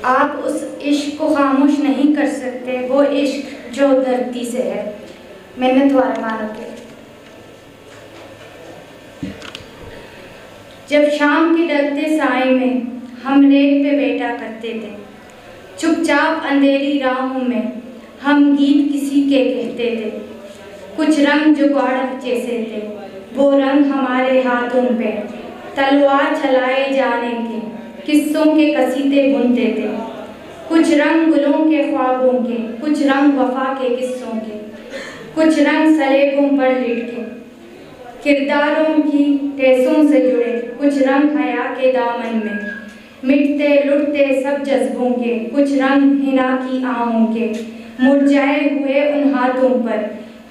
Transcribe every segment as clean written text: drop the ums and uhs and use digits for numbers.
आप उस इश्क को खामोश नहीं कर सकते, वो इश्क जो धरती से है। मैंने तुम्हारे मानो के जब शाम के ढलते साए में हम रेत पे बैठा करते थे, चुपचाप अंधेरी राहों में हम गीत किसी के कहते थे। कुछ रंग जो गाढ़ जैसे थे, वो रंग हमारे हाथों पे तलवार चलाए जाने के किस्सों के कसीदे बुनते थे। कुछ रंग गुलों के ख्वाबों के, कुछ रंग वफा के किस्सों के, कुछ रंग सलेबों पर लिटके किरदारों की टेसों से जुड़े, कुछ रंग हया के दामन में मिटते लुटते सब जज्बों के, कुछ रंग हिना की आहों के मुरझाए हुए उन हाथों पर,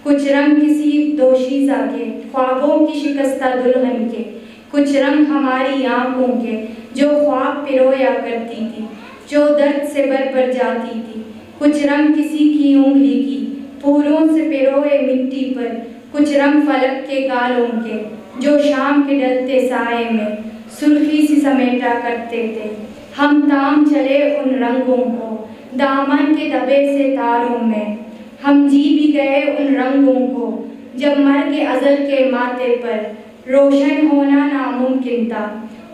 कुछ रंग किसी दोशीज़ा के ख्वाबों की शिकस्ता दुल्हन के, कुछ रंग हमारी आंखों के जो ख्वाब पिरोया करती थी, जो दर्द से भर जाती थी, कुछ रंग किसी की उंगली की फूलों से पिरोए मिट्टी पर, कुछ रंग फलक के गालों के जो शाम के ढलते साए में सुर्खी सी समेटा करते थे। हम ताम चले उन रंगों को दामन के दबे से तारों में, हम जी भी गए उन रंगों को जब मर के अज़ल के माथे पर रोशन होना नामुमकिन था।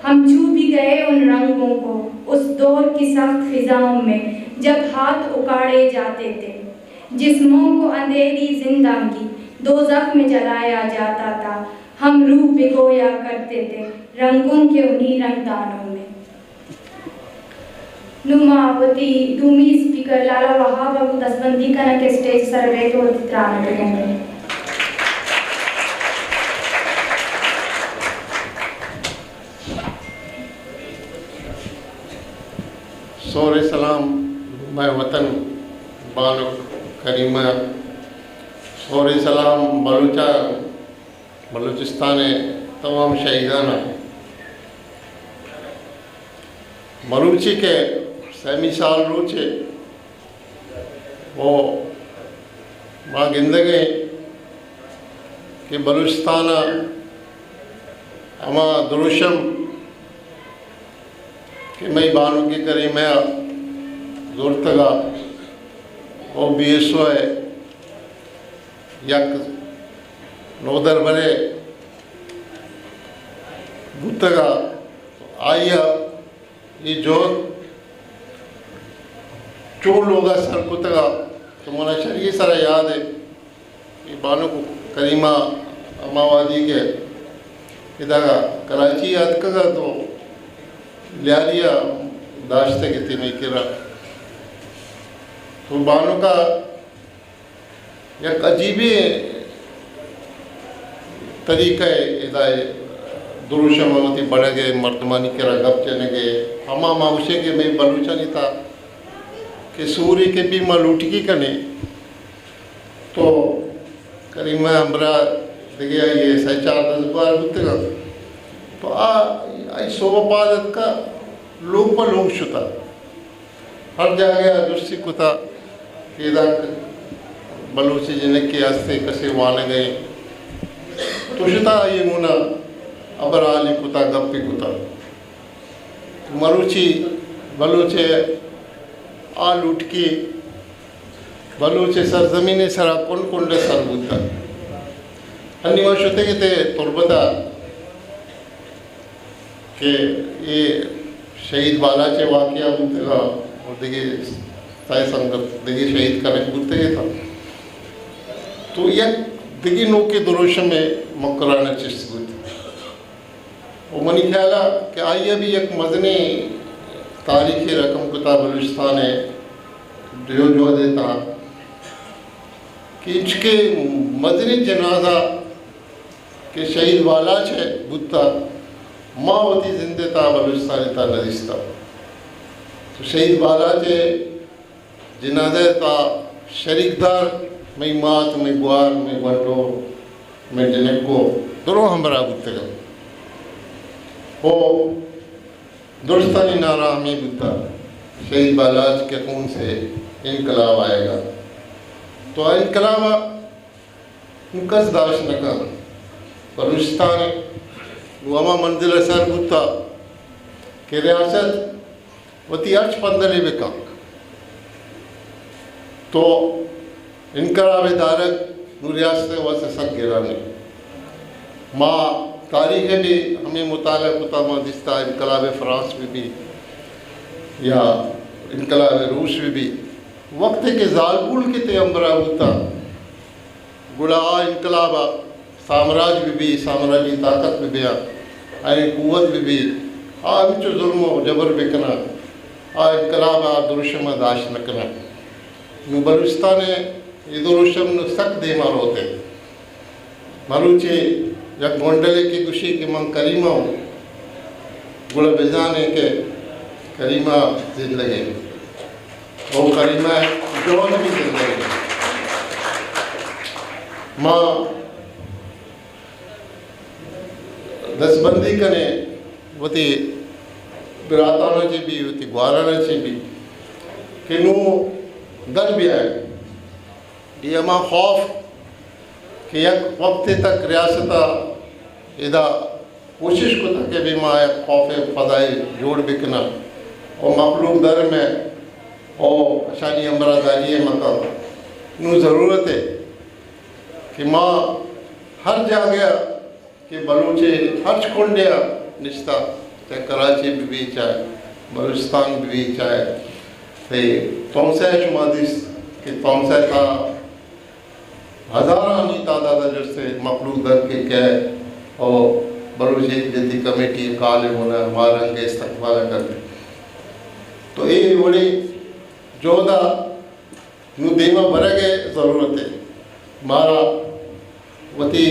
हम छू भी गए उन रंगों को उस दौर की सख्त फिजाओं में जब हाथ उकाड़े जाते थे। जिस्मों को अंधेरी जिंदगी दोज़ख में जलाया जाता था, हम रूह भिगोया करते थे रंगों के उन्हीं रंगदानों में। नुमावती दूमी स्पीकर लाला वहाब अब दसबंदी का के स्टेज सर्वे तो त्राण करेंगे। सोरे सलाम मैं वतन बानो करीमा, सोरे सलाम बलूचिस्तान तमाम शहीदाना मरूची के सैमी साल रोचे वो माँ गिंदगे कि बलूचिस्तान अमा दुरुशम कि मैं बानू की करी मैं जोरतगा वो बीसो है यक नोदर बने बुतगा आया ये जो चोर लोगा सर कुतगा तो मोना शरीर सारा याद है ये बानू को करीमा अमावादी के इधर कराची याद कगा तो लिया दाश्ते के तीन किरा तो बानू का एक अजीबी तरीका है इधर दुरुशमावती बढ़ गए मर्दमानी किरा गप चले गए हमा माउशे के मैं बलूचा नहीं था कि सूर्य के भी मलूटकी कने तो करीमा हमरा देखिए ये सचार 10 बार बुतगा तो आई सोपादत का लोग पर लोग शुता हर जगह दुष्टी कुता इधर बलूची जिन्हें के आस्ते कसे वाने गए तो शुता ये मुना अबराली कुता गप्पी कुता मरुची बलूचे आ लुटकी बलूचे सरजमीने सरा कौन कोंडे सर बुद्धा अन्य शुते के ते तुर्बता के ये शहीद बालाचे वाकिया बुद्धा और देखिए साय संगत देखिए शहीद करने बुद्ध था तो यह देखिए नो के दुरुश में मकराना चिस्त बुद्ध वो मनी ख्याला कि आइए भी एक मदनी तारीखी रकम किताब बलूचिस्तान है जो देता कि इसके मदनी जनाजा के शहीद वाला है बुद्धा मावती जिंदे था बलूचिस्तान था नदिस्ता तो शहीद वाला के जनाजे था शरीकदार मैं मात मैं गुआर मैं बंटो मैं जनेको दोनों हमारा बुद्ध वो दुरुस्तानी नारा में बुद्धा शहीद बालाज के खून से इनकलाब आएगा तो इनकलाब उनकस दाश न कर बलूचिस्तान वमा मंजिल सर बुद्धा के रियासत वती अर्च पंदले बेकाक तो इनकलाब दारक रियासत वसे सक गिरानी माँ तारीख भी हमें मुताला कुता माँ दिस्ता इनकलाब फ्रांस में भी या इनकलाब रूस में भी वक्त के जालबुल के ते अम्बरा होता गुड़ा इनकलाब साम्राज्य भी साम्राज्य ताकत में भी आई कुवत भी आमिचो जुल्म जबर बेकना आ इनकलाब दुरुशम दाश नकना यूँ बलूचिस्तान ये दुरुशम सक दे मार होते मरुचे जब गोंडले की गुशी की मंग करीमा हो गुड़ा बेजाने के करीमा जिंदगी वो करीमा जो भी जिंदगी माँ दसबंदी कने वती बिराताना ची भी वती ग्वाराना ची भी कि नू दल भी आए ये माँ खौफ कि एक वक्त तक रियासता इदा कोशिश को तक भी माँ एक खौफ फदाई जोड़ बिकना और मखलूक दर में और अशानी अमरादारी मकाम नू ज़रूरत है कि माँ हर जगह कि बलूचे हर कुंडिया निश्ता चाहे कराची भी चाहे बलूचिस्तान भी चाहे ते तोमसे शुमादिस कि तोमसे का हज़ारानी तादाद जैसे मखलूक दर के क्या और बलूची जैसी कमेटी काले होना मारंगे इस्तकबाल करते तो ये बड़ी जोदा यूँ देवा भरेगे ज़रूरत है मारा वती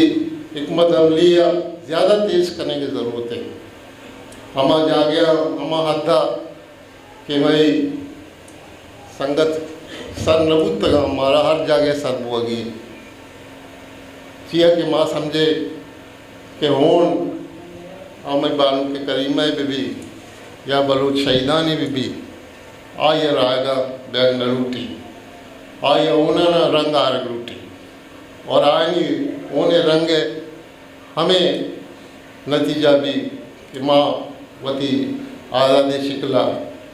हिकमत अमलिया ज़्यादा तेज़ करने की ज़रूरत है हमा जा गया हमा हद्दा कि भाई संगत सर नबूत तक हमारा हर जगह सर बुआगी चिया कि माँ समझे कि होन आमिर बानू के करीमा भी या बलूच शहीदानी भी आइए रायगा बैग न लूटी आइए ऊना ना रंग आरग लूटी और आयनी ऊने रंगे हमें नतीजा भी कि माँ वती आज़ादी शिकला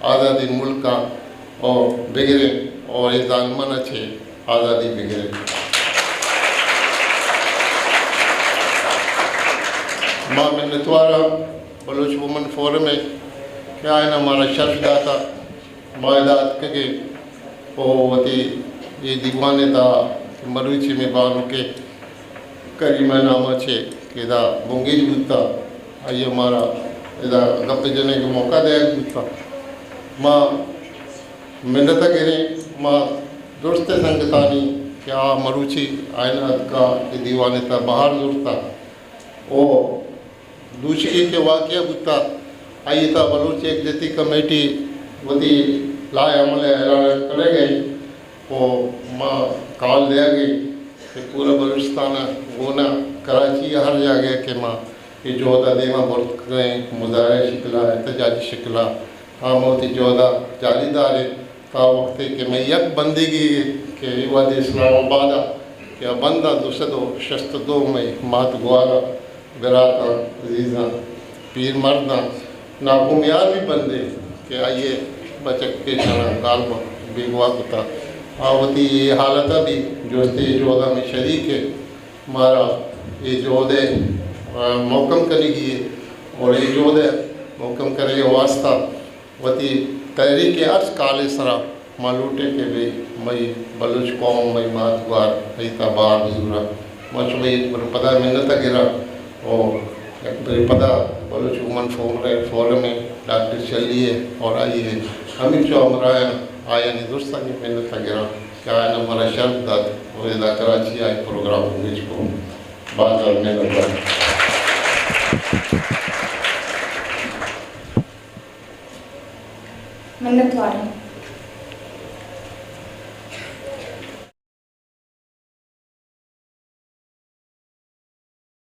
आज़ादी मुल्का और बिगड़े और ये जालमन अच्छे आज़ादी बिगड़े माँ मिन्नतवारा बलूच वुमन फोरम में क्या है ना हमारा शर्फ दाता मायदात के ओ वती ये दीवाने था मरुची में बानू के करीमा नामा छे कि दा बुंगेज बुता आइए हमारा इधर गप जने को मौका दे बुता माँ मिन्नत करें माँ दुरुस्त संगतानी क्या मरुची आयना का ये दीवाने था बाहर जुड़ता ओ दूसरी के वाक़या बुता आई था बलूच एक जती कमेटी वती लाए अमल ऐलान करे गई वो माँ काल दे गई कि पूरा बलूचिस्तान गोना कराची हर जगह के माँ ये जोदा देवा बहुत करें मुजाहरे शिकला एहतजाजी शिकला हाँ मोती जोदा जालीदार था वक्त के मैं यक बंदगी के वाद इस्लामाबाद क्या बंदा दुसदो शस्त दो में मात गुआरा बिराता अजीज़ा पीर मर्दा नागुमियार भी बंदे कि आइए बचक के शना गालबा बेगवा कुता आवती ये हालत भी जोते जोदा में शरीक है हमारा ये जोदे मौकम करेगी और ये जोदे मौकम करेगा वास्ता वती तहरीक अर्ज काले सरा मालूटे के भी मई बलूच कौम मई मात गुआर हईता बार जुरा मच मई पदा मिन्नत गिरा और पदा बलूच वुमन फोरम में डॉक्टर चलिए और आइए हमें जो हमारा आया नहीं दोस्ता नहीं मिन्नत गिरा क्या है ना हमारा शर्त दाद और इधर कराची आए प्रोग्राम बीच को बात करने लगा मिन्नत वाला